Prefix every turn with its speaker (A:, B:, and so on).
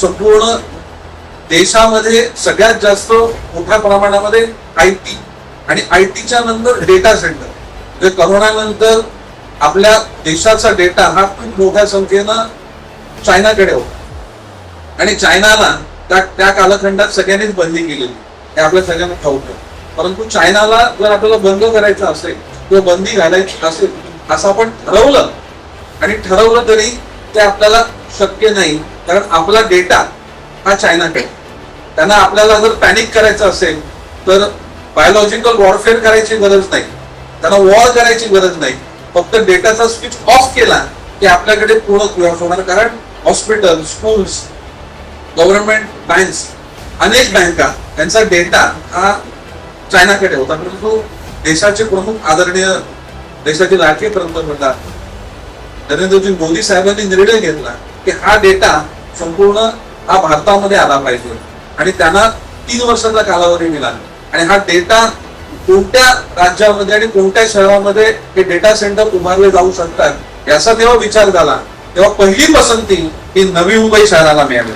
A: संपूर्ण देशामध्ये सगळ्यात जास्त मोठ्या प्रमाणामध्ये आयटी आणि आयटीच्या नंतर डेटा सेंटर, म्हणजे करोनानंतर आपल्या देशाचा डेटा हा खूप मोठ्या संख्येनं चायनाकडे होता आणि चायनाला त्या कालखंडात सगळ्यांनीच बंदी केलेली, हे आपल्या सगळ्यांना ठाऊक आहे. परंतु चायनाला जर आपल्याला बंद करायचं असेल किंवा बंदी घालायची असेल असं आपण ठरवलं आणि ठरवलं तरी ते आपल्याला शक्य नाही, कारण आपला डेटा हा चायनाकडे. त्यांना आपल्याला जर पॅनिक करायचं असेल तर बायोलॉजिकल वॉरफेअर करायची गरज नाही, त्यांना वॉर करायची गरज नाही, फक्त डेटाचा स्विच ऑफ केला की आपल्याकडे पूर्ण क्लिअर होणार. कारण हॉस्पिटल, स्कूल्स, गव्हर्नमेंट बँक्स, अनेक बँका यांचा डेटा हा चायनाकडे होता. परंतु देशाचे प्रमुख आदरणीय देशाचे लाडके पंतप्रधान नरेंद्रजी मोदी साहेबांनी निर्णय घेतला की हा डेटा संपूर्ण हा भारतामध्ये आला पाहिजे आणि त्यांना 3 वर्षाचा कालावधी मिळाला. आणि हा डेटा कोणत्या राज्यामध्ये आणि कोणत्या शहरामध्ये हे डेटा सेंटर उभारले जाऊ शकतात याचा जेव्हा विचार झाला तेव्हा पहिली पसंती ही नवी मुंबई शहराला मिळाली.